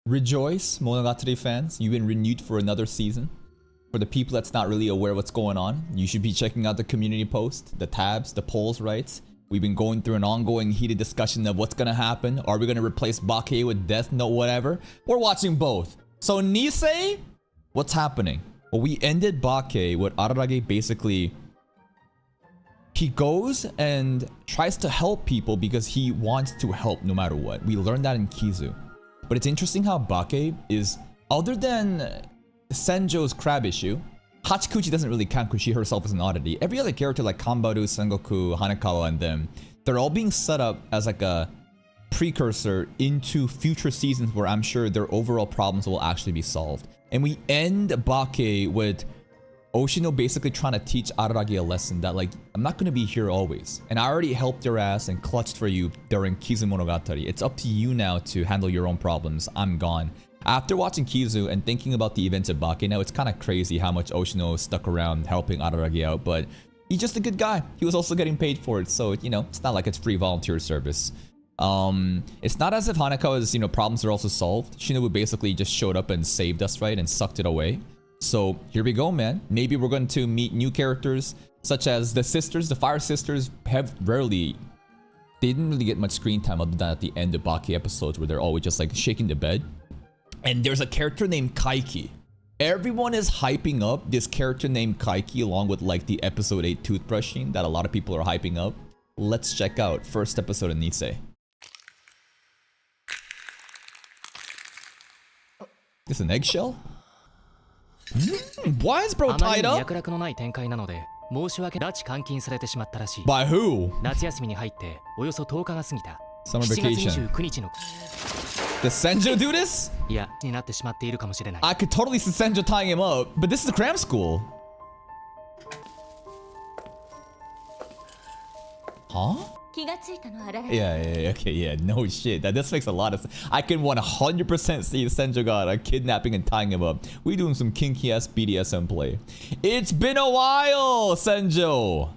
Rejoice, Monogatari fans. You've been renewed for another season. For the people that's not really aware what's going on, you should be checking out the community post, the tabs, the polls, right? We've been going through an ongoing heated discussion of what's gonna happen. Are we gonna replace Bake with Death Note, whatever? We're watching both. So Nisei, what's happening? Well, we ended Bake with Araragi basically... He goes and tries to help people because he wants to help no matter what. We learned that in Kizu. But it's interesting how Bake is, other than Senjo's crab issue, Hachikuchi doesn't really count because she herself is an oddity. Every other character like Kanbaru, Sengoku, Hanekawa, and them, they're all being set up as like a precursor into future seasons where I'm sure their overall problems will actually be solved. And we end Bake with Oshino basically trying to teach Araragi a lesson that, like, I'm not going to be here always. And I already helped your ass and clutched for you during Nisemonogatari. It's up to you now to handle your own problems. I'm gone. After watching Kizu and thinking about the events of Bake, now it's kind of crazy how much Oshino stuck around helping Araragi out, but he's just a good guy. He was also getting paid for it, so, you know, it's not like it's free volunteer service. It's not as if Hanekawa's, you know, problems are also solved. Shinobu basically just showed up and saved us, right, and sucked it away. So here we go, man. Maybe we're going to meet new characters such as the sisters. The Fire Sisters have rarely... They didn't really get much screen time other than at the end of Baki episodes where they're always just like shaking the bed. And there's a character named Kaiki. Everyone is hyping up this character named Kaiki along with like the episode 8 toothbrushing that a lot of people are hyping up. Let's check out first episode of Nisei. This an eggshell? Why is bro tied up? By who? Summer vacation. Does Senjo do this? I could totally see Senjo tying him up, but this is a cram school. Huh? Yeah, okay, yeah, no shit. This makes a lot of sense. I can 100% see Senjogata kidnapping and tying him up. We doing some kinky ass BDSM play. It's been a while, Senjo.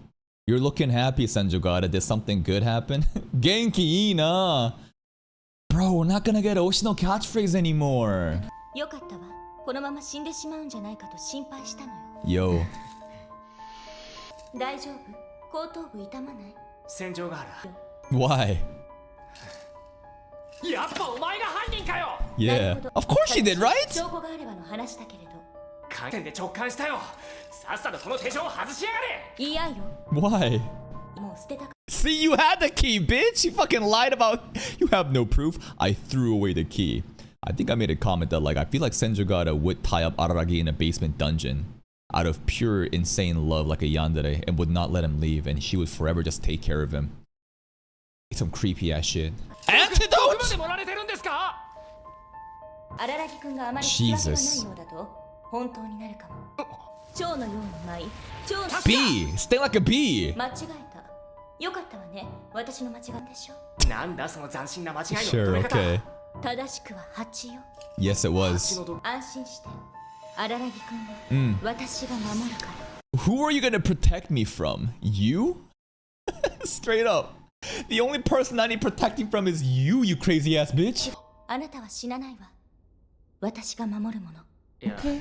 You're looking happy, Senjogata. Did something good happen? Genki ina. Bro, we're not gonna get Oshino catchphrase anymore. Yo. Why? Yeah. Of course she did, right? Why? See, you had the key, bitch! You fucking lied about... You have no proof. I threw away the key. I think I made a comment that, like, I feel like Senjogata would tie up Araragi in a basement dungeon out of pure insane love like a yandere and would not let him leave, and she would forever just take care of him. Some creepy ass shit. Antidote! Jesus. Bee! Stay like a bee! Sure, okay. Yes, it was. Who are you gonna protect me from? You? Straight up. The only person I need protecting from is you, you crazy ass bitch. Okay.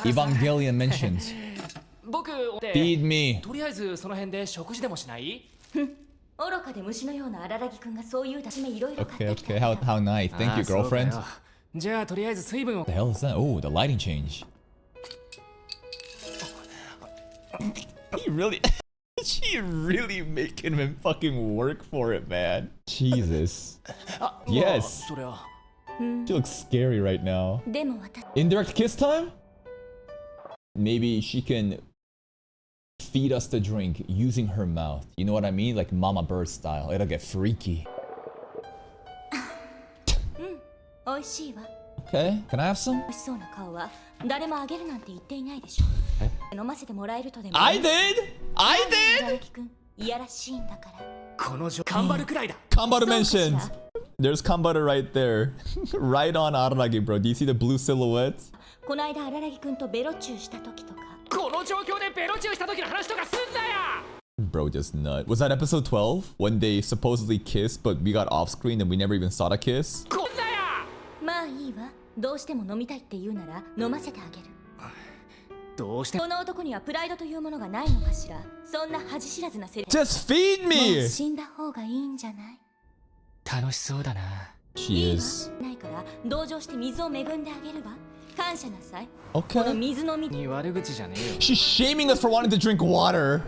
Evangelion mentions. Feed me. Okay, how nice. Thank you, girlfriend. What the hell is that? Oh, the lighting change. He really... She really making him fucking work for it, man. Jesus. Yes. She looks scary right now. Indirect kiss time? Maybe she can feed us the drink using her mouth. You know what I mean? Like Mama Bird style. It'll get freaky. Okay, can I have some? I did! Kanbaru mentioned! There's Kanbaru right there. Right on Araragi, bro. Do you see the blue silhouette? Bro just nut. Was that episode 12? When they supposedly kissed, but we got off screen and we never even saw the kiss? まあいいわ。どうしても飲みたいって言うなら飲ませてあげる。どうしてこの男にはプライドというものがないのかしら。そんな恥知らずなセリフ。Just feed もう me! 死んだ方がいいんじゃない？楽しそうだな。 She is. ないから同情して水を恵んであげるわ。感謝なさい。 Okay. この水のみに悪口じゃねえよ。 She's shaming us for wanting to drink water.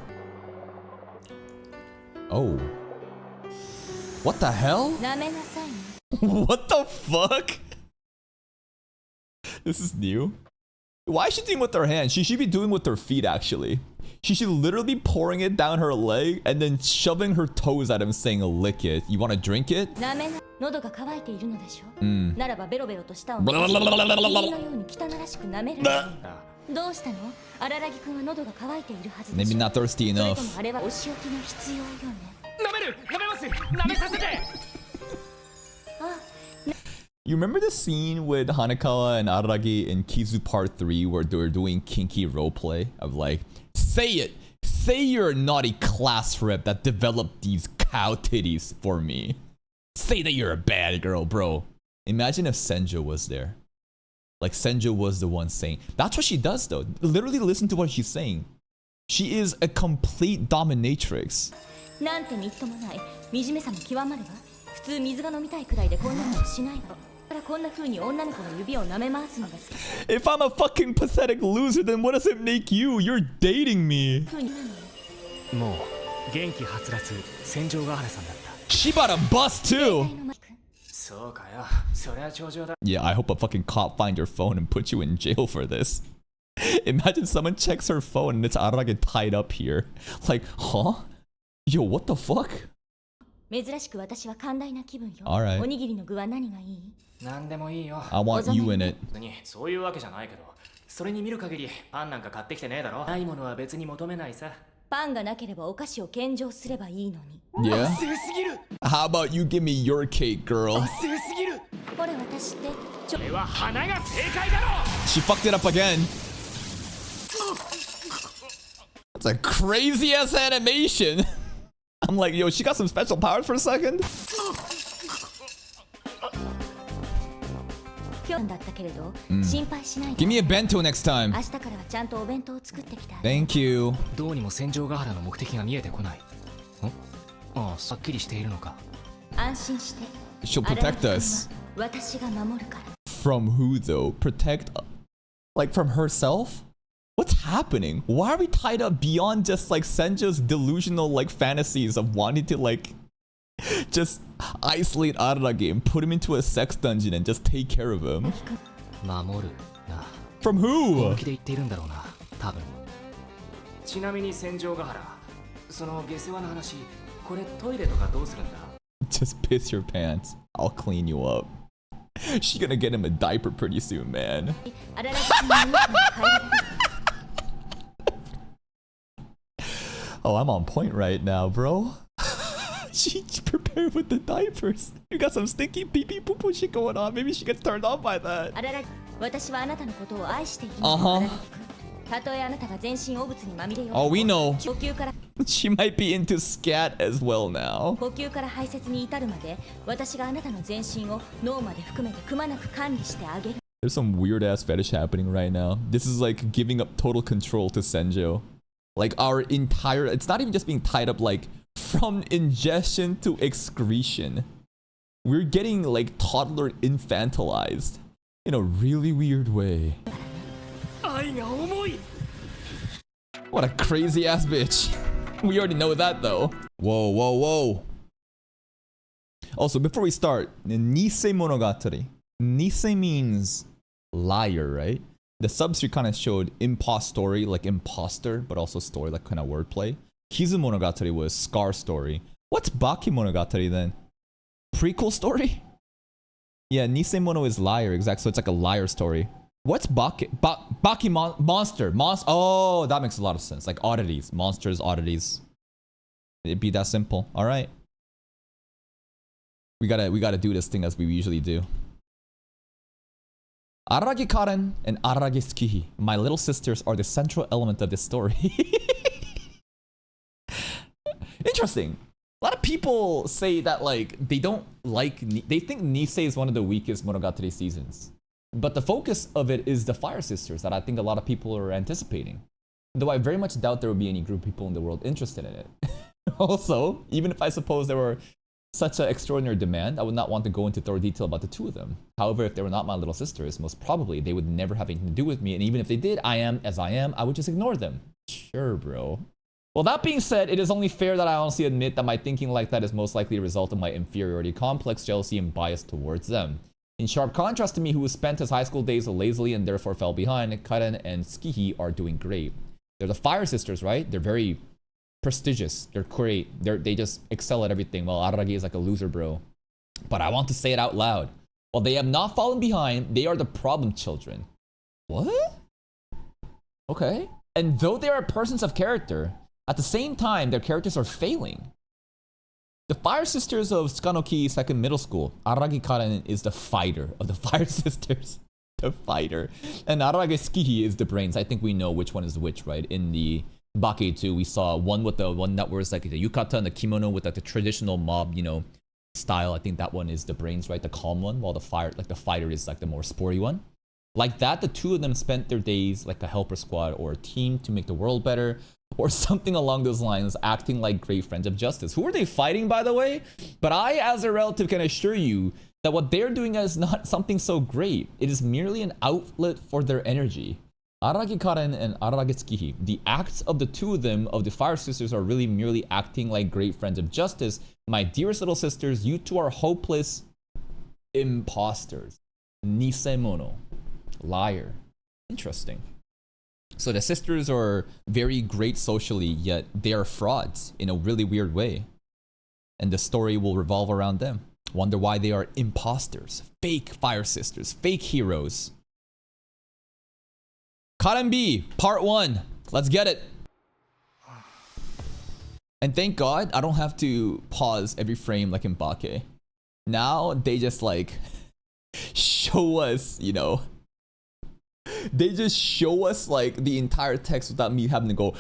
Oh. What the hell? 舐めなさいね。What the fuck? This is new. Why is she doing with her hands? She should be doing with her feet, actually. She should literally be pouring it down her leg and then shoving her toes at him saying, lick it. You want to drink it? 舐めな。喉が渇いているのでしょ。ならばベロベロと舌を Blah, の blah, blah, blah, blah, blah, blah. ように汚らしく舐めるのよ。どうしたの？荒らぎくんは喉が渇いているはずでしょ。 Maybe not thirsty それ enough. ともあれはお仕置きが必要よね。舐めます。舐めさせて。You remember the scene with Hanekawa and Araragi in Kizu Part 3 where they were doing kinky roleplay of like, say it! Say you're a naughty class rep that developed these cow titties for me. Say that you're a bad girl, bro. Imagine if Senjo was there. Like Senjo was the one saying. That's what she does though. Literally listen to what she's saying. She is a complete dominatrix. なんてみっともない。惨めさも極まるわ。普通水が飲みたいくらいでこんなのしないわ。だからこんな風に女の子の指を舐め回すのが好き。 If I'm a fucking pathetic loser, then what does it make you? You're dating me. 風になるのよ。もう元気はつらつ戦場ヶ原さんだった。 She bought a bus too. そうかよ。そりゃ頂上だ。 Yeah, I hope a fucking cop find your phone and put you in jail for this. Imagine someone checks her phone and it's Araragi tied up here. Like, huh? Yo, what the fuck? 珍しく私は寛大な気分よ。 Alright. おにぎりの具は何がいい？なんでもいいよ。 I want you in it. そういうわけじゃないけど、それに見る限りパンなんか買ってきてねえだろ。ないものは別に求めないさ。パンがなければお菓子を献上すればいいのに。 Yeah? 強すぎる。 How about you give me your cake, girl? 強すぎる。これ私ってちょこれは花が正解だろ。 She fucked it up again. That's a crazy ass animation. I'm like, yo, she got some special powers for a second? 今日だったけれど、心配しないで。 Give me a bento next time. 明日からはちゃんとお弁当を作ってきてあげる。 Thank you. どうにも戦場ヶ原の目的が見えてこない。ああ、さっきりしているのか。安心して。 She'll protect us. 私が守るから。 From who though? Protect, like from herself? What's happening? Why are we tied up beyond just like Senjo's delusional like fantasies of wanting to like just isolate Araragi and put him into a sex dungeon and just take care of him? 守るな。 From who? 本気で言っているんだろうな、多分。ちなみに戦場ヶ原、その下世話の話、これトイレとかどうするんだ？ Just piss your pants. I'll clean you up. She's gonna get him a diaper pretty soon, man. あららきのお肉が変えられる。 Oh, I'm on point right now, bro. She prepared with the diapers. You got some stinky pee pee poo poo shit going on. Maybe she gets turned on by that. あららき、私はあなたのことを愛している。たとえあなたが全身汚物にまみれよう。 Oh, we know. 呼吸から She might be into scat as well now. 呼吸から排泄に至るまで、私があなたの全身を脳まで含めてくまなく管理してあげる。 There's some weird ass fetish happening right now. This is like giving up total control to Senjo. Like our entire, it's not even just being tied up like from ingestion to excretion. We're getting like toddler infantilized in a really weird way. 愛が重い。 What a crazy ass bitch. We already know that though. Whoa, whoa, whoa. Also, before we start, Nisemonogatari. Nise means liar, right? The subs kind of showed impostory, like imposter, but also story, like kind of wordplay. Kizumonogatari was scar story. What's Bakemonogatari then? Prequel story? Yeah, Nisemono is liar, exactly. So it's like a liar story. What's monster? Oh, that makes a lot of sense. Like oddities, monsters, oddities. It'd be that simple. All right. We gotta do this thing as we usually do. Araragi Karen and Araragi Tsukihi, my little sisters, are the central element of this story. interesting. A lot of people say that like they don't like they think Nisei is one of the weakest Monogatari seasons. But the focus of it is the Fire Sisters that I think a lot of people are anticipating. Though I very much doubt there will be any group of people in the world interested in it. Also, even if I suppose there were such an extraordinary demand, I would not want to go into thorough detail about the two of them. However, if they were not my little sisters, most probably they would never have anything to do with me. And even if they did, I am as I am, I would just ignore them. Sure, bro. Well, that being said, it is only fair that I honestly admit that my thinking like that is most likely a result of my inferiority complex, jealousy, and bias towards them. In sharp contrast to me, who spent his high school days lazily and therefore fell behind, Karen and Tsukihi are doing great. They're the Fire Sisters, right? They're very prestigious. They're great. They just excel at everything, while Araragi is like a loser, bro. But I want to say it out loud. While they have not fallen behind, they are the problem children. What? Okay. And though they are persons of character, at the same time, their characters are failing. The Fire Sisters of Tsukanoki Second Middle School, Araragi Karen is the fighter of the Fire Sisters. The fighter. And Araragi Tsukihi is the brains. I think we know which one is which, right? In the Bake 2, we saw one with the one that wears like the yukata and the kimono with like the traditional mob, you know, style. I think that one is the brains, right? The calm one, while the fighter is like the more sporty one. Like that, the two of them spent their days like a helper squad or a team to make the world better, or something along those lines, acting like great friends of justice. Who are they fighting, by the way? But I, as a relative, can assure you that what they're doing is not something so great. It is merely an outlet for their energy. Araragi Karen and Araragi Tsukihi, the acts of the two of them, of the Fire Sisters, are really merely acting like great friends of justice. My dearest little sisters, you two are hopeless imposters. Nisemono. Liar. Interesting. So the sisters are very great socially, yet they are frauds in a really weird way. And the story will revolve around them. Wonder why they are imposters, fake Fire Sisters, fake heroes. Karen B, part 1. Let's get it. And thank God I don't have to pause every frame like in Bake. Now they just like show us, you know. They just show us like the entire text without me having to go.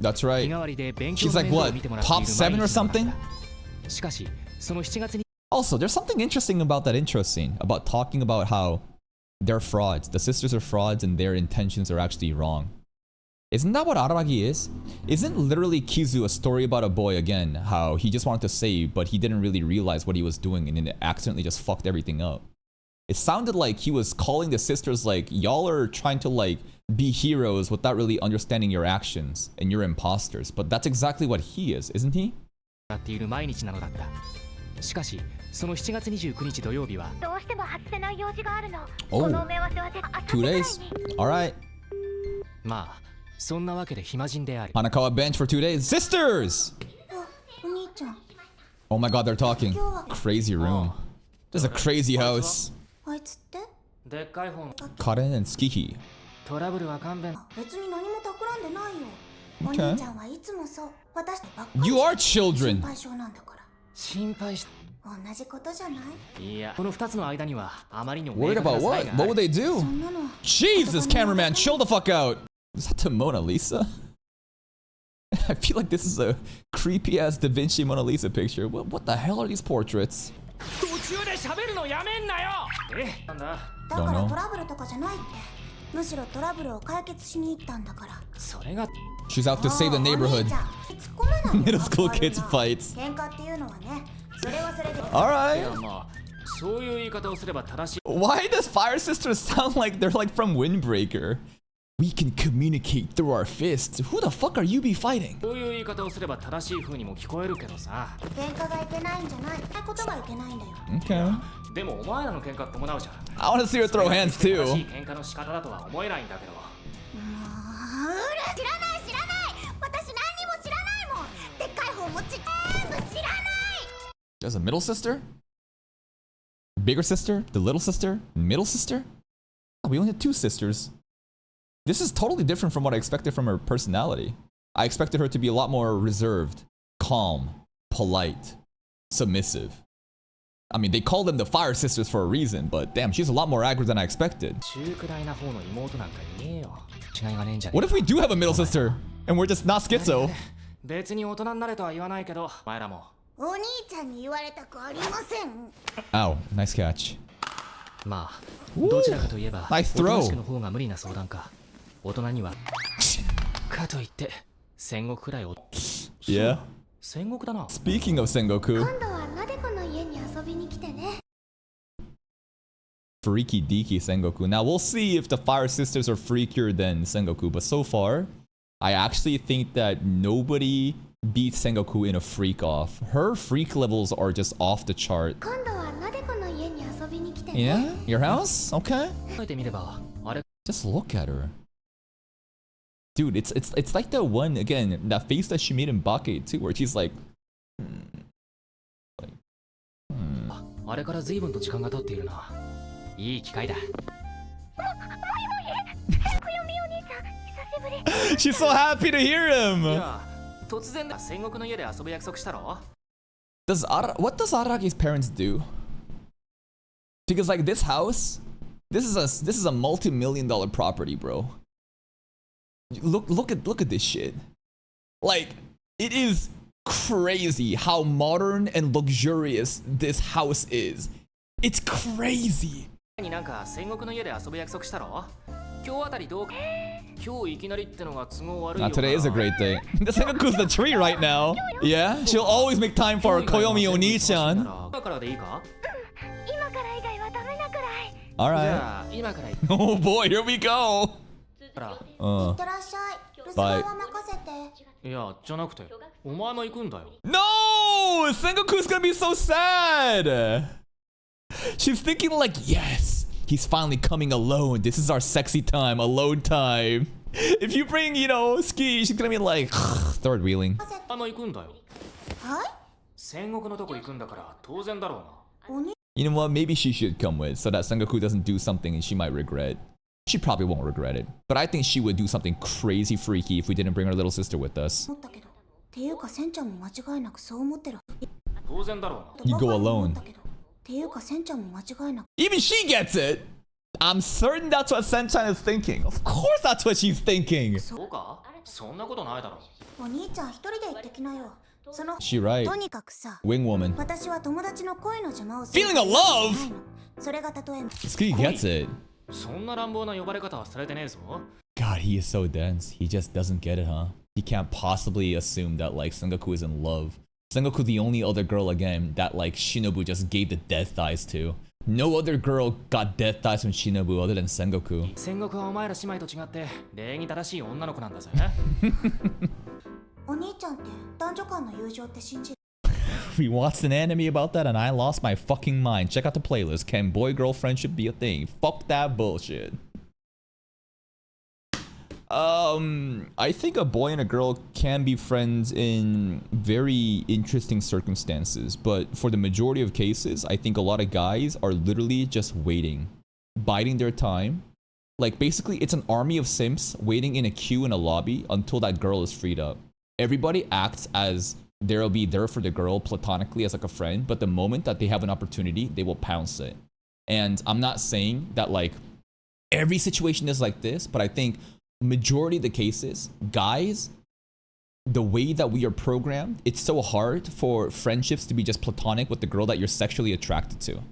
That's right. She's like what? Top 7 or something? Also, there's something interesting about that intro scene, about talking about how they're frauds. The sisters are frauds and their intentions are actually wrong. Isn't that what Araragi is? Isn't literally Kizu a story about a boy again, how he just wanted to save, but he didn't really realize what he was doing and then accidentally just fucked everything up? It sounded like he was calling the sisters like, y'all are trying to like be heroes without really understanding your actions and you're imposters. But that's exactly what he is, isn't he? Oh, 2 days. Alright. Hanakawa bench for 2 days. Sisters! Oh my god, they're talking. Crazy room. This is a crazy house. Karen and Tsukihi. Okay. You are children. Worried about what? What would they do? Jesus, cameraman, chill the fuck out. Is that the Mona Lisa? I feel like this is a creepy ass Da Vinci Mona Lisa picture. What the hell are these portraits? Don't know. She's out to save the neighborhood. Middle school kids fights. Alright. Why does Fire Sisters sound like they're like from Windbreaker? We can communicate through our fists. Who the fuck are you be fighting? Okay. I want to see her throw hands too. There's a middle sister? Bigger sister? The little sister? Middle sister? Oh, we only had 2 sisters. This is totally different from what I expected from her personality. I expected her to be a lot more reserved, calm, polite, submissive. I mean, they call them the Fire Sisters for a reason, but damn, she's a lot more aggro than I expected. 中くらいな方の妹なんかいねえよ。違いがねえんじゃね What if we do have a middle sister and we're just not schizo? 別に大人になれとは言わないけど、お前らも。お兄ちゃんに言われたくありません。 Ow, nice catch. まあ、どちらかといえば、 Nice おとなし throw. くの方が無理な相談か。大人には。かといって、戦国くらいを。 Yeah. 戦国だな。 Speaking of Sengoku, 今度はなでこの家に遊びに来てね。 freaky deaky Sengoku. Now we'll see if the Fire Sisters are freakier than Sengoku, but so far, I actually think that nobody beats Sengoku in a freak off. Her freak levels are just off the chart. 今度はなでこの家に遊びに来てね。 Yeah? Your house? Okay. 考えてみれば、あれ Just look at her. Dude, it's like the one, again, that face that she made in Bake too, where she's like... あれから随分と時間が経っているな。いい機会だ。 She's so happy to hear い him! や、突然だ。戦国の家で遊ぶ約束したろ What does Aragi's parents do? Because like this house, this is a multi-million-dollar property, bro. Look at this shit. Like, it is crazy how modern and luxurious this house is. It's crazy. になんか戦国の家で遊ぶ約束したろ今日あたりどうか今日いきなりってのが都合悪いよ Now today is a great day. The Sengoku's the tree right now. Yeah, she'll always make time for Koyomi Oni-chan. 今からでいいか今から以外はダメなくらい。じ Alright. ゃあ今から Oh boy, here we go. らいってらっしゃい。留守番は任せて。いやじゃなくてお前も行くんだよ No! Sengoku's gonna be so sad. She's thinking like, yes, he's finally coming alone. This is our sexy time, alone time. If you bring, you know, Ski, she's gonna be like, third wheeling. お前も行くんだよはい。戦国のとこ行くんだから当然だろうなお兄 You know what? Maybe she should come with so that Sengoku doesn't do something she might regret. She probably won't regret it. But I think she would do something crazy freaky if we didn't bring her little sister with us. 思ったけど。っていうかセンちゃんも間違いなくそう思ってる。当然だろうな You go バカに alone. 思ったけどっていうかセンちゃんも間違いなく。 Even she gets it! I'm certain that's what Senchan is thinking. Of course that's what she's thinking. そうかそんなことないだろお兄ちゃん一人で行ってきなよ。その She right. とにかくさ。 Wing woman. 私は友達の恋の邪魔をする Feeling a love? それがたとえ Ski gets it. そんな乱暴な呼ばれ方はされてねえぞ God, he is so dense. He just doesn't get it, huh? He can't possibly assume that like Sengoku is in love. Sengoku the only other girl again that like Shinobu just gave the death thighs to. No other girl got death thighs from Shinobu other than Sengoku. 戦国はお前ら姉妹と違って礼儀正しい女の子なんだぜお兄ちゃんって男女間の友情って信じる We watched an anime about that and I lost my fucking mind. Check out the playlist. Can boy-girl friendship be a thing? Fuck that bullshit. I think a boy and a girl can be friends in very interesting circumstances, but for the majority of cases, I think a lot of guys are literally just waiting, biding their time. Like basically, it's an army of simps waiting in a queue in a lobby until that girl is freed up. Everybody acts as they'll be there for the girl platonically as like a friend, but the moment that they have an opportunity, they will pounce it. And I'm not saying that like every situation is like this, but I think majority of the cases, guys, the way that we are programmed, it's so hard for friendships to be just platonic with the girl that you're sexually attracted to.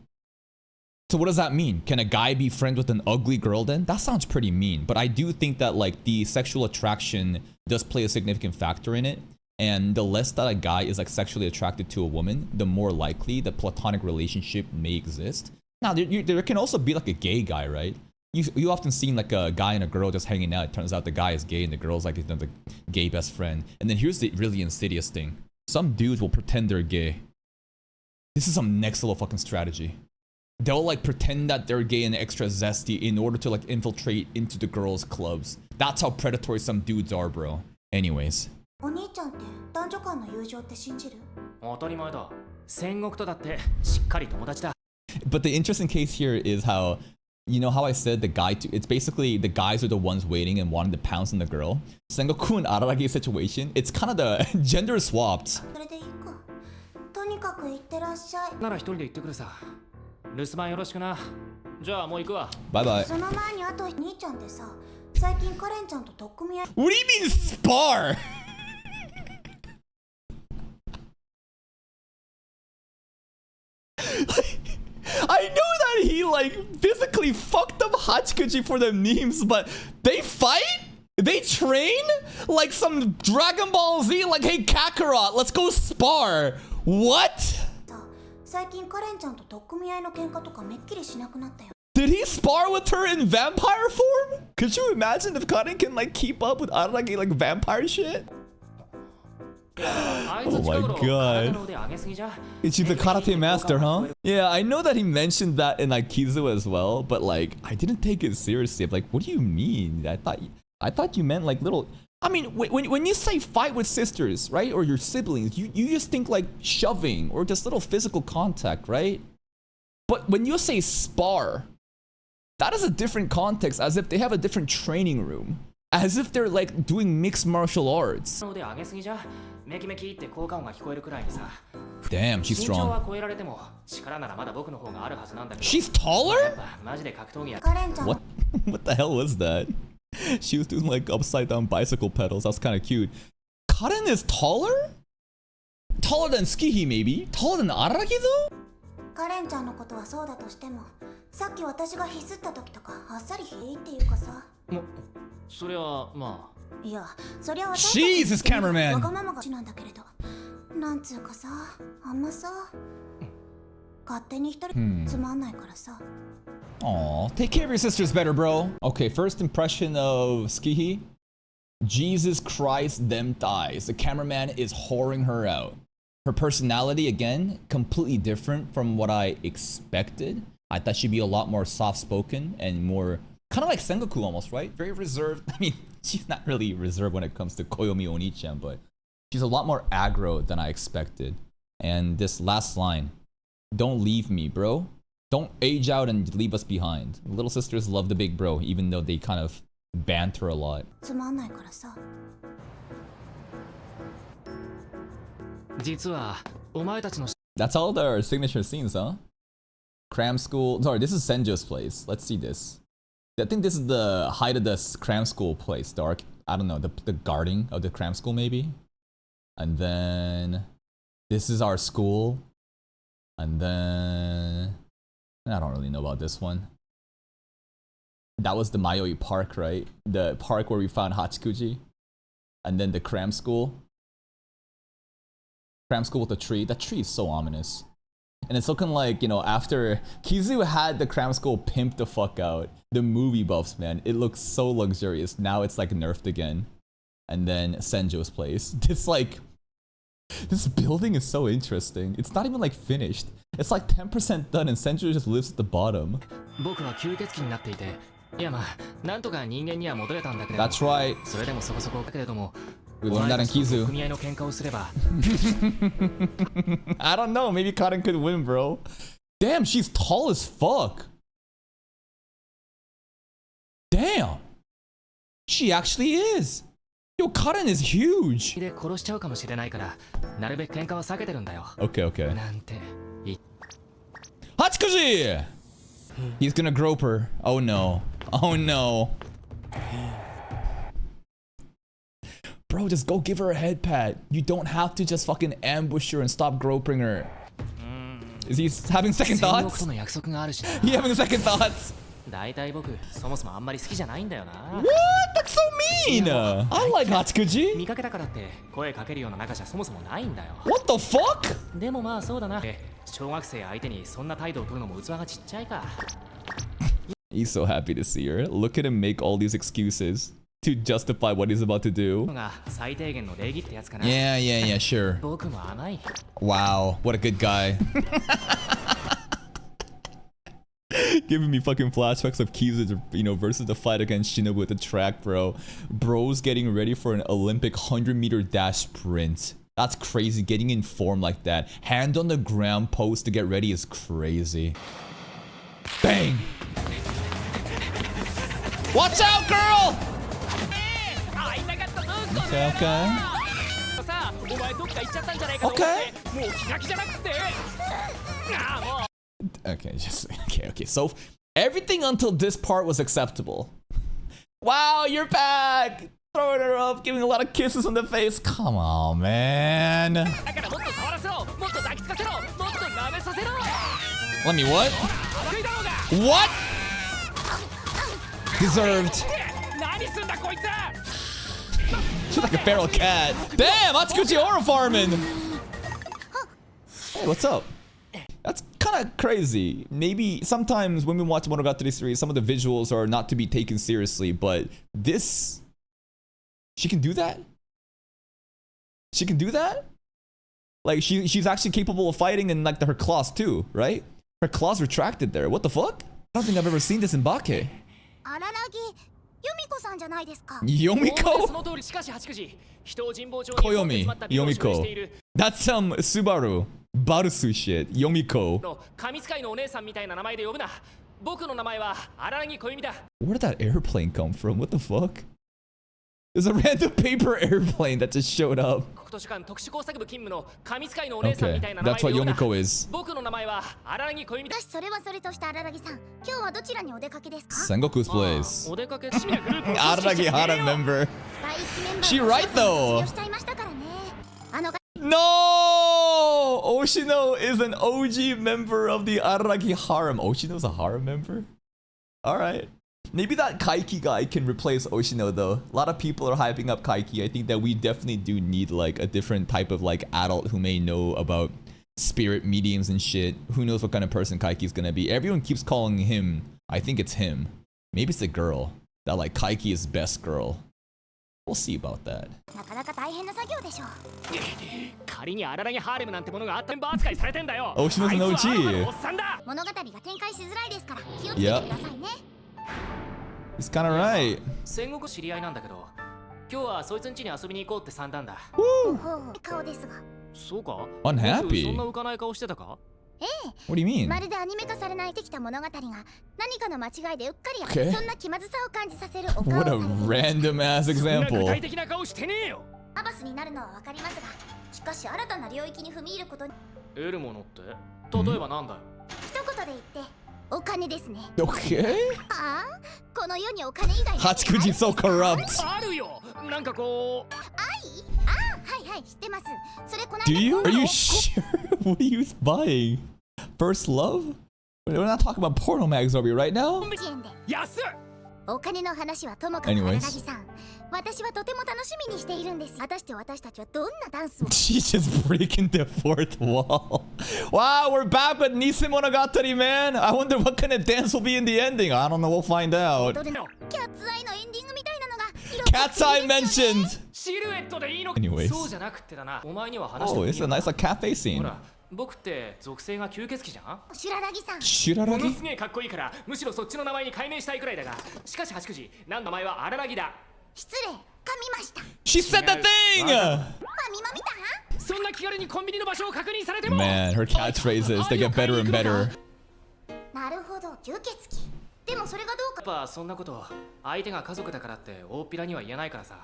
So what does that mean? Can a guy be friends with an ugly girl then? That sounds pretty mean, but I do think that like the sexual attraction does play a significant factor in it. And the less that a guy is like sexually attracted to a woman, the more likely the platonic relationship may exist. Now, there can also be like a gay guy, right? You often seen like a guy and a girl just hanging out. It turns out the guy is gay and the girl's like the gay best friend. And then here's the really insidious thing. Some dudes will pretend they're gay. This is some next level fucking strategy. They'll like pretend that they're gay and extra zesty in order to like infiltrate into the girls' clubs. That's how predatory some dudes are, bro. Anyways. お兄ちゃんって男女間の友情って信じる当たり前だ戦国とだってしっかり友達だ But the interesting case here is how, you know how I said the guy, it's basically the guys are the ones waiting and wanting to pounce on the girl. Sengoku and Araragi's situation, it's kind of the gender swapped. それでいいかととにかく行ってらっしゃい。なら一人で行ってくるさ。留守番よろしくな。じゃあもう行くわ。Bye bye. その前にあと兄ちゃんってさ、最近カレンちゃんと取っ組み合い。 What do you mean spar? I know that he like physically fucked up Hachikuji for the memes, but they fight? They train? Like some Dragon Ball Z, like, hey Kakarot, let's go spar. What? さ、最近カレンちゃんと取っ組み合いの喧嘩とかめっきりしなくなったよ。 Did he spar with her in vampire form? Could you imagine if Karen can like keep up with Araragi like vampire shit? Oh my god. She's a karate master, huh? Yeah, I know that he mentioned that in like Kizu as well, but like I didn't take it seriously. I'm like, what do you mean? I thought you meant like little. I mean, when you say fight with sisters, right, or your siblings, you just think like shoving or just little physical contact, right? But when you say spar, that is a different context, as if they have a different training room, as if they're like doing mixed martial arts. Damn, she's strong. She's taller? カレンちゃん What the hell was that? She was doing like upside down bicycle pedals. That's kind of cute. Karen is taller? Taller than Skihi maybe? Taller than Araragi though? カレンちゃんのことはそうだとしても、さっき私がヒスった時とかあっさりいいっていうかさ。それはまあ。いや、そりゃ私たち Jesus, cameraman. わがままがちなんだけれど、なんつうかさ、あんまさ、勝手に一人つまんないからさ。Aw, take care of your sisters better, bro. Okay, first impression of Skihi. Jesus Christ, them thighs. The cameraman is whoring her out. Her personality, again, completely different from what I expected. I thought she'd be a lot more soft-spoken and more... kind of like Sengoku almost, right? Very reserved. I mean, she's not really reserved when it comes to Koyomi Oni-chan, but she's a lot more aggro than I expected. And this last line, don't leave me, bro. Don't age out and leave us behind. Little sisters love the big bro, even though they kind of banter a lot. つまんないからさ。実はお前たちの That's all their signature scenes, huh? Cram school. Sorry, this is Senjo's place. Let's see this. I think this is the height of the cram school place. I don't know, the guarding of the cram school maybe. And then this is our school. And then I don't really know about this one. That was the Mayoi Park, right? The park where we found Hachikuji. And then the cram school. Cram school with the tree. That tree is so ominous. And it's looking like, you know, after Kizu had the cram school pimped the fuck out, the movie buffs, man, it looks so luxurious. Now it's like nerfed again. And then Senjo's place. It's like, this building is so interesting. It's not even like finished. It's like 10% done and Senjo just lives at the bottom. That's right. We learned that in Kizu. I don't know. Maybe Karen could win, bro. Damn, she's tall as fuck. Damn. She actually is. Yo, Karen is huge. Okay, okay. Hachikuji! He's gonna grope her. Oh no. Oh no. Bro, just go give her a head pat. You don't have to just fucking ambush her and stop groping her. Is he having second thoughts? He having second thoughts? What? That's so mean! I like Hachikuji. What the fuck? He's so happy to see her. Look at him make all these excuses to justify what he's about to do. Yeah, sure. Wow, what a good guy. Giving me fucking flashbacks of Kizu, you know, versus the fight against Shinobu at the track, bro. Bro's getting ready for an Olympic 100-meter dash sprint. That's crazy, getting in form like that. Hand on the ground pose to get ready is crazy. Bang! Watch out, girl! Okay. お前どっか行っちゃったんじゃないかと思ってもう気が気じゃなくてああもう Okay, just okay. So everything until this part was acceptable. Wow, you're back. Throwing her up, giving a lot of kisses on the face. Come on, man. だからもっと触らせろもっと抱きつかせろもっと舐めさせろ Let me what? 悪いだろうが What? Deserved. 何すんだこいつ She's like a feral cat. Damn, Achikuchi aura farming. Hey, what's up? That's kind of crazy. Maybe sometimes when we watch Monogatari series, some of the visuals are not to be taken seriously, but this, she can do that? She can do that? Like she's actually capable of fighting in like her claws too, right? Her claws retracted there. What the fuck? I don't think I've ever seen this in Bake. 荒らぎ由美子さんじゃないですか。 Yomiko? その通りしかし八九時人を神保町に Koyomi, Yomiko. That's some Subaru Barusu shit. Yomiko. の神使いのお姉さんみたいな名前で呼ぶな僕の名前は荒木小弓だ Where did that airplane come from? What the fuck? There's a random paper airplane that just showed up. 国図書館特殊工作部勤務の神使いのお姉さん Okay, みたいな名前 that's で what 呼ぶな Yomiko is. 僕の名前は荒木小弓だしかしそれはそれとした荒木さん、今日はどちらにお出かけですか？ Sengoku's place. お出かけ趣味なグループを Araragi Hara member. 第一メンバー She の right though. 卒業しちゃいましたからね。No! Oshino is an OG member of the Araragi harem. Oshino's a harem member? Alright. Maybe that Kaiki guy can replace Oshino though. A lot of people are hyping up Kaiki. I think that we definitely do need like a different type of like adult who may know about spirit mediums and shit. Who knows what kind of person Kaiki's gonna be. Everyone keeps calling him, I think it's him. Maybe it's a girl. That like Kaiki is best girl. We'll see about that. なかなか大変な作業でしょう。仮に荒木ハーレムなんてものがあったメンバー扱いされてんだよ Oshino's an あいつはアルファ OG. のおっさんだ物語が展開しづらいですから気をつけてくださいね。 He's kind of right. 戦国知り合いなんだけど今日はそいつん家に遊びに行こうって算段だほう顔ですが。そうか Unhappy. 僕そんな浮かない顔してたか What do you mean? まるでアニメ化されないできた物語が何かの間違いでうっかりや、 Okay. そんな気まずさを感じさせるお顔を What さ a れています。 random ass そんな具 example. 体的な顔してねえよアバスになるのはわかりますが、しかし新たな領域に踏み入ることに得るものって例えばなんだよ一言で言ってお金ですね。 Okay. ああ、この世にお金以外に Hachikuji's so corrupt. あるよなんかこうはいはい知ってます。それこの Do you? 間 Are you sure? What are you buying? First love? We're not talking about porno mags, are we, right now? コンビニ円で安っお金の話はともかく Anyways. 荒木さん、私はとても楽しみにしているんです。果たして私たちはどんなダンスを She's just breaking the fourth wall. Wow, we're back with Nisemonogatari, man. I wonder what kind of dance will be in the ending. I don't know. We'll find out. 踊るのキャッツアイのエンディングみたいなのが色 Cat's Eye 々ですよね mentioned. シルエットでいいの Anyways. そうじゃなくってだなお前には話して Oh, もい it's い a よな nice like cafe ほ scene. ら僕って属性が吸血鬼じゃん白良木さん、もの Shiraragi? すげえかっこいいからむしろそっちの名前に改名したいくらいだがしかし八九時なん名前は荒木だ失礼、噛みました。 She said the thing! ファミマ見た？そんな気軽にコンビニの場所を確認されても Man, her catchphrases, they get better and better. なるほど、吸血鬼。でもそれがどうか。やっぱそんなこと相手が家族だからって大っぴらには言えないからさ、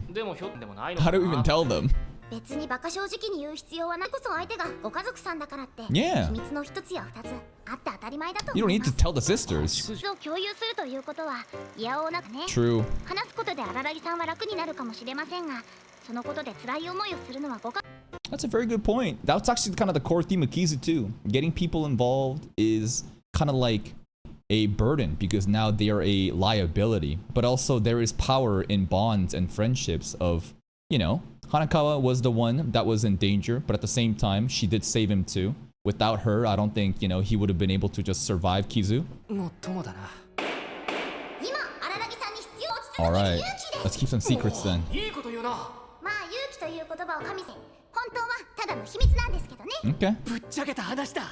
でもひょっでもないの How か do we な even tell them? 別にバカ正直に言う必要はない。こそ相手がご家族さんだからって、 Yeah. 秘密の一つや二つあって当たり前だと You 思 don't い need ま to す。 tell the sisters. を共有するということはいやおうなくね。 True. 話すことで荒良木さんは楽になるかもしれませんが、そのことで辛い思いをするのはご家 That's a very good point. That's actually kind of the core theme of Kizu too. Getting people involved is kind of like a burden because now they are a liability. But also there is power in bonds and friendships of, you know, Hanakawa was the one that was in danger, but at the same time, she did save him too. Without her, I don't think, you know, he would have been able to just survive Kizu. もっともだな今荒良木さんに必要を続ける Alright, 勇気です。 let's keep some secrets then. いいこと言うなまあ勇気という言葉を神せ本当はただの秘密なんですけどね。 Okay. ぶっちゃけた話だ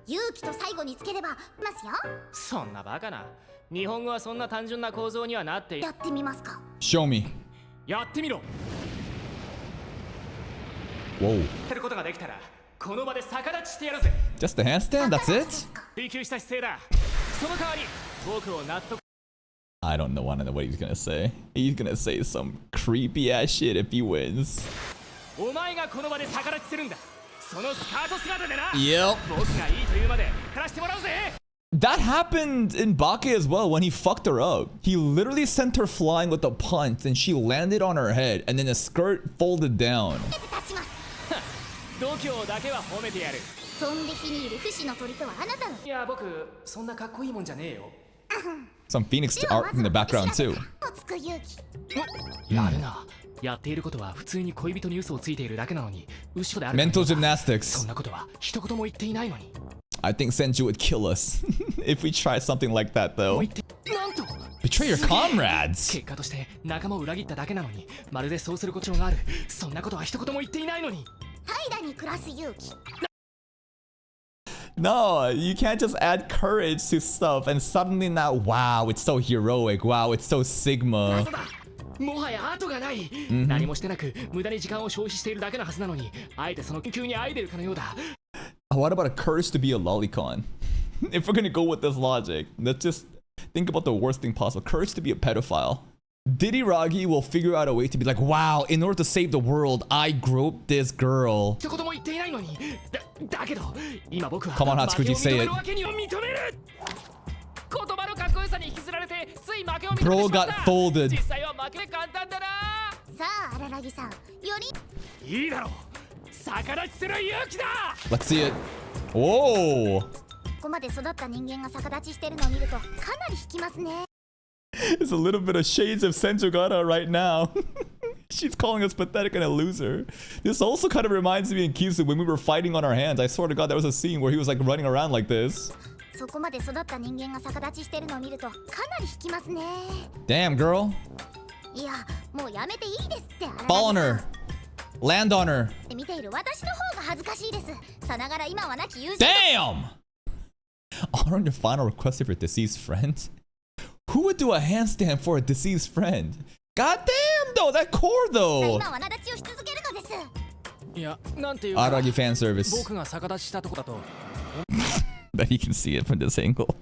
勇気と最後につければますよ。そんなバカな日本語はそんな単純な構造にはなっていやってみますか。 Show me. やってみろ Whoa. やることができたらこの場で逆立ちしてやるぜ Just a handstand? That's で it? すか。追求した姿勢だその代わり僕を納得 I don't know what he's gonna say. He's gonna say some creepy ass shit if he wins. お前がこの場で逆立ちするんだ。そのスカート姿でな。 Yep. 僕がいいというまで暮らしてもらうぜ。 That happened in Bake as well when he fucked her up. He literally sent her flying with a punch and she landed on her head and then the skirt folded down. 度胸だけは褒めてやる。飛んで火にいる不死の鳥とはあなたの。いや僕そんなかっこいいもんじゃねえよ。 Some Phoenix art in the background too. つく勇気。やるな。やっていることは普通に恋人に嘘をついているだけなのに、後ろである。 Mental そ gymnastics. んなことは一言も言っていないのに。 I think Senju would kill us if we tried something like that though. なんと Betray your comrades. 結果として仲間を裏切っただけなのに、まるでそうすることがある。そんなことは一言も言っていないのに。平らに暮らす勇気。 No, you can't just add courage to stuff and suddenly now, wow, it's so heroic. Wow, it's so Sigma. もはや後がない。何もしてなく無駄に時間を消費しているだけのはずなのに、あえてその研究にあいでるかのようだ。 What about a courage to be a lolicon? If we're gonna go with this logic, let's just think about the worst thing possible. Courage to be a pedophile. Diddy will figure out a way to be like, wow, in order to save the world, I groped this girl. 一言も言っていないのに。だけど今僕は Come on, Hatsukuji, say it. 負けを認めるわけには認める。言葉のかっこよさに引きずられてつい負けを認めてし Bro まった。 got folded. 実際は負け簡単だな。さあ荒木さん、よりいいだろう。逆立ちする勇気だ。 Let's see it. Whoa. ここまで育った人間が逆立ちしてるのを見るとかなり引きますね。 It's a little bit of shades of Senjogata right now. She's calling us pathetic and a loser. This also kind of reminds me in Kizu when we were fighting on our hands. I swear to God, there was a scene where he was like running around like this. そこまで育った人間が逆立ちしてるのを見るとかなり引きますね。 Damn, girl. いや、もうやめていいですって。 Fall on her. Land on her. 見ている私の方が恥ずかしいです。さながら今はなき友人。 Damn! Honor your final request of your deceased friend? Who would do a handstand for a deceased friend? God damn though, that core though! 今はな立ちをし続けるのです。いや、なんていうか。 Aragi fan service. 僕が逆立ちしたとこだと。 That you can see it from this angle.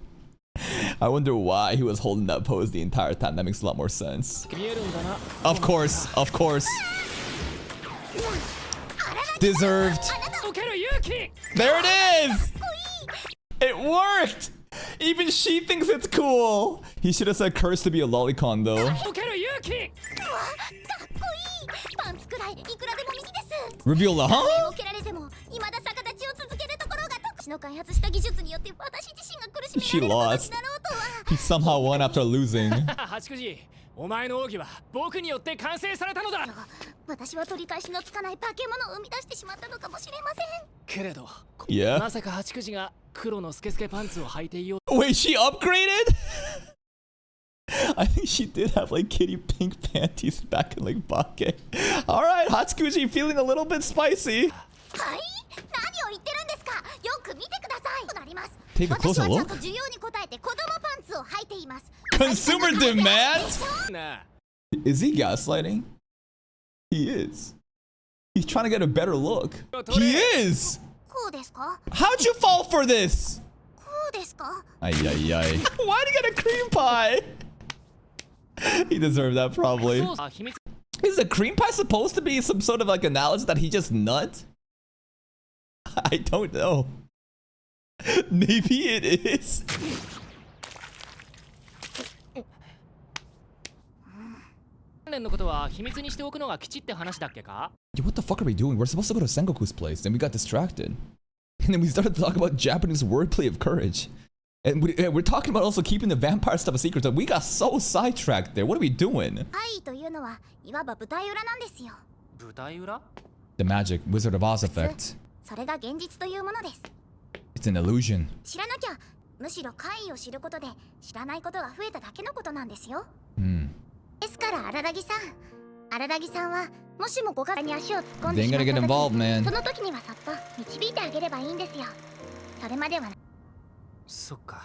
I wonder why he was holding that pose the entire time. That makes a lot more sense. 見えるんだな。 Of course, of course. Deserved. 受ける勇気。 There it is! It worked! Even she thinks it's cool! He should have said curse to be a lolicon though. 受ける勇気。うわ、かっこいい。パンツくらいいくらでも右です。 Reveal the 目 huh? を蹴られても未だ逆立ちを続けるところが私の開発した技術によって私自身が苦しめられることになろうとは。 He somehow won after losing. 八九時、お前の奥義は僕によって完成されたのだ。私は取り返しのつかない化け物を生み出してしまったのかもしれません。けれど、 Yeah. まさか八九時が黒のスケスケパンツを履いていよう。 Wait, she upgraded? I think she did have like kitty pink panties back in like Bake. Alright, Hatsukuji feeling a little bit spicy. はい、何を言ってるんですか。よく見てください。となります。 Take a 私 closer はちゃん look. と需要に応えて子供パンツを履いています。 Consumer demand? なあ、 Is he gaslighting? He is. He's trying to get a better look. He is! こうですか。 How'd you fall for this? こうですか。 Ay, ay, ay. Why'd he get a cream pie? He deserved that probably. そうさ、秘密。 Is a cream pie supposed to be some sort of like analogy that he just nut? I don't know. Maybe it is. 関連のことは秘密にしておくのが吉って話だっけか？ Yo, what the fuck are we doing? We're supposed to go to Sengoku's place, then we got distracted. And then we started to talk about Japanese wordplay of courage. And we're talking about also keeping the vampire stuff a secret. So we got so sidetracked there. What are we doing? はいというのはいわば舞台裏なんですよ。舞台裏？ The magic Wizard of Oz effect. それが現実というものです。 It's an illusion. 知らなきゃ、むしろ怪異を知ることで知らないことが増えただけのことなんですよ。 Hmm. ですから荒木さん、荒木さんはもしもご家に足を突っ込ん They で ain't しま gonna った get 時 involved, に man. その時にはそっと導いてあげればいいんですよ。それまではそっか。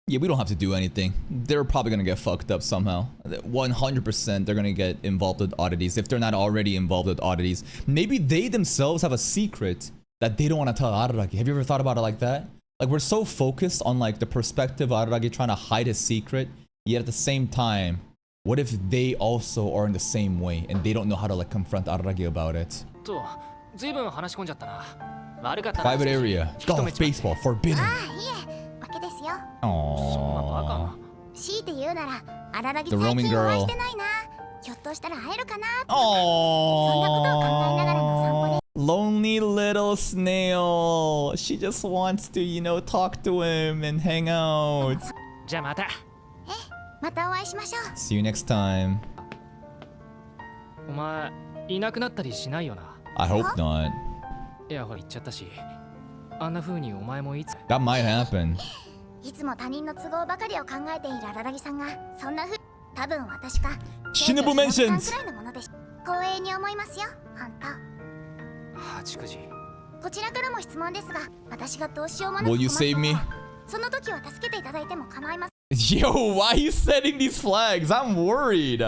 Yeah, we don't have to do anything. They're probably gonna get fucked up somehow. 100% they're gonna get involved with oddities if they're not already involved with oddities. Maybe they themselves have a secret that they don't want to tell Araragi. Have you ever thought about it like that? Like we're so focused on like the perspective of Araragi trying to hide his secret, yet at the same time, What if they also are in the same way and they don't know how to like confront Araragi about it? とずいぶん話し込んじゃったな。悪かったな。 Private area, golf, baseball, forbidden. ああいえわけですよ。そんなバカ Aww. な。強いて言うなら荒らぎ The 最 roaming 近お会い girl. してないな。ひょっとしたら会えるかな。そんなことを考えながらの散歩で。 Lonely little snail. She just wants to, you know, talk to him and hang out. じゃあまた。またお会いしましょう。 See you next time. お前いなくなったりしないよな。 I hope not. いやほら言っちゃったし。あんな風にお前もいつ。 That might happen. いつも他人の都合ばかりを考えている荒らぎさんがそんなふう多分私か Shinobu 清張 mentions. さんくらいのものでし光栄に思いますよあんた八九時。こちらからも質問ですが私がどうしようもなく Will you 困った save me? その時は助けていただいても構いません Yo, why are you setting these flags? I'm worried.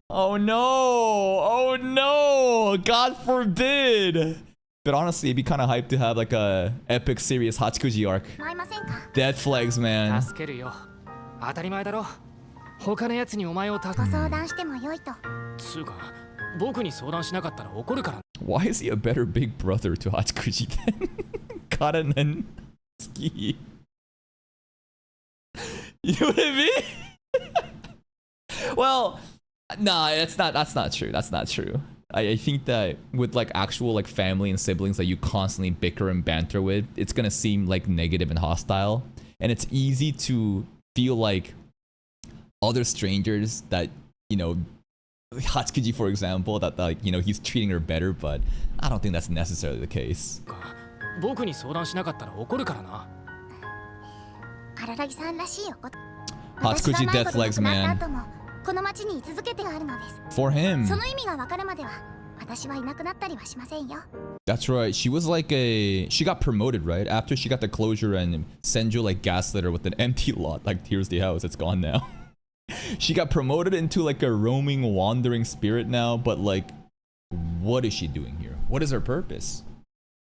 Oh no. Oh no. God forbid. But honestly, it'd be kind of hype to have like a epic serious Hachikuji arc. 構いませんか Dead flags, man. 助けるよ。当たり前だろ。他のやつにお前を助ご相談してもよいとつうか僕に相談しなかったら怒るから。 Why is he a better big brother to Hachikuji than Karen and Ski? You know what I mean? Well, nah, that's not true. That's not true. I think that with like actual like family and siblings that you constantly bicker and banter with, it's gonna seem like negative and hostile. And it's easy to feel like other strangers that, you know, Hatsukuji, for example, that like, you know, he's treating her better, but I don't think that's necessarily the case. 僕に相談しなかったら怒るからな。荒らぎさんらしいおこと Hatsukuji 私が death 迷子 legs, で亡くな man. った後もこの町に居続けてあるのです For him. その意味がわかるまでは私はいなくなったりはしませんよ That's right. She was like she got promoted, right? After she got the closure and Senju like gaslit her with an empty lot, like here's the house, it's gone now. She got promoted into like a roaming, wandering spirit now, but like, what is she doing here? What is her purpose?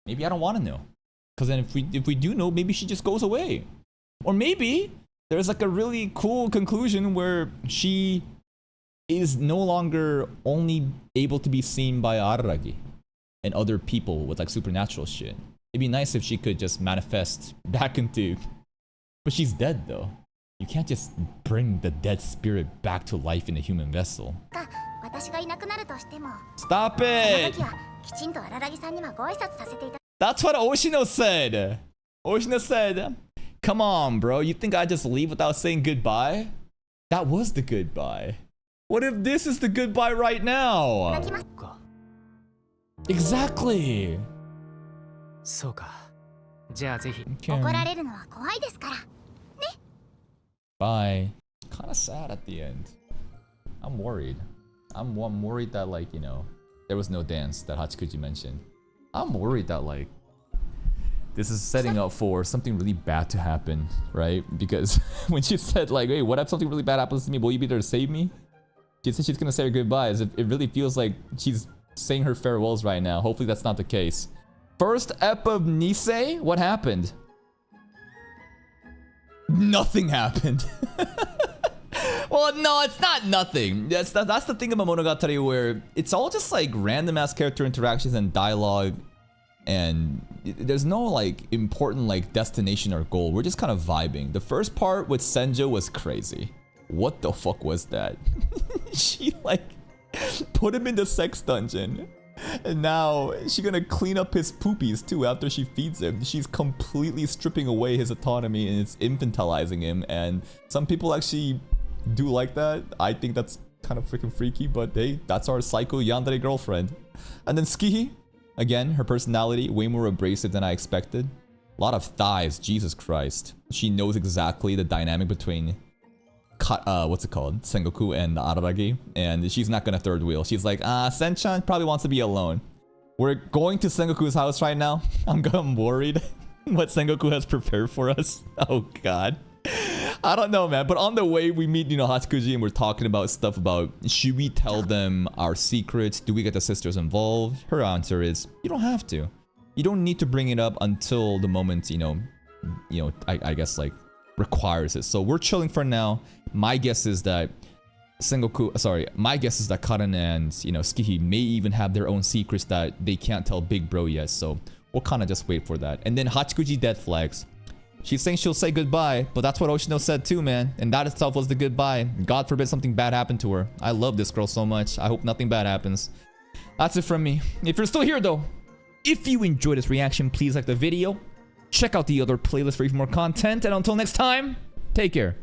Maybe I don't want to know. Because then if we do know, maybe she just goes away. Or maybe there's like a really cool conclusion where she is no longer only able to be seen by Araragi and other people with like supernatural shit. It'd be nice if she could just manifest back into... But she's dead though. You can't just bring the dead spirit back to life in a human vessel. 私がいなくなるとしても Stop その it! 時はきちんと荒らぎさんにはご挨拶させていた That's what Oshino said! Oshino said, come on, bro. You think I just leave without saying goodbye? That was the goodbye. What if this is the goodbye right now? だきます Exactly! そうか。じゃあぜひ。 Okay. 怒られるのは怖いですから Bye. Kind of sad at the end. I'm worried. I'm worried that like, you know, there was no dance that Hachikuji mentioned. I'm worried that like this is setting up for something really bad to happen, right? Because when she said like, hey, what if something really bad happens to me? Will you be there to save me? She said she's gonna say her goodbyes. It really feels like she's saying her farewells right now. Hopefully that's not the case. First ep of Nisei? What happened? Nothing happened. Well, no, it's not nothing. That's the thing about Monogatari where it's all just like random ass character interactions and dialogue, and there's no like important like destination or goal. We're just kind of vibing. The first part with Senjo was crazy. What the fuck was that? She like put him in the sex dungeon. And now she's gonna clean up his poopies too after she feeds him. She's completely stripping away his autonomy and it's infantilizing him. And some people actually do like that. I think that's kind of freaking freaky, but hey, that's our psycho yandere girlfriend. And then Skihi, again, her personality way more abrasive than I expected. A lot of thighs, Jesus Christ. She knows exactly the dynamic between what's it called? Sengoku and Araragi, and she's not gonna third wheel. She's like, Senchan probably wants to be alone. We're going to Sengoku's house right now. I'm worried what Sengoku has prepared for us. Oh god. I don't know, man. But on the way, we meet, you know, Hatsukuji, and we're talking about stuff about, should we tell them our secrets? Do we get the sisters involved? Her answer is, you don't have to. You don't need to bring it up until the moment, you know, I guess like requires it. So we're chilling for now. My guess is that Sengoku, sorry, my guess is that Karen and, you know, Skihi may even have their own secrets that they can't tell Big Bro yet, so we'll kind of just wait for that. And then Hachikuji dead flags. She's saying she'll say goodbye, but that's what Oshino said too, man. And that itself was the goodbye. God forbid something bad happened to her. I love this girl so much. I hope nothing bad happens. That's it from me. If you're still here though, if you enjoyed this reaction, please like the video. Check out the other playlist for even more content. And until next time, take care.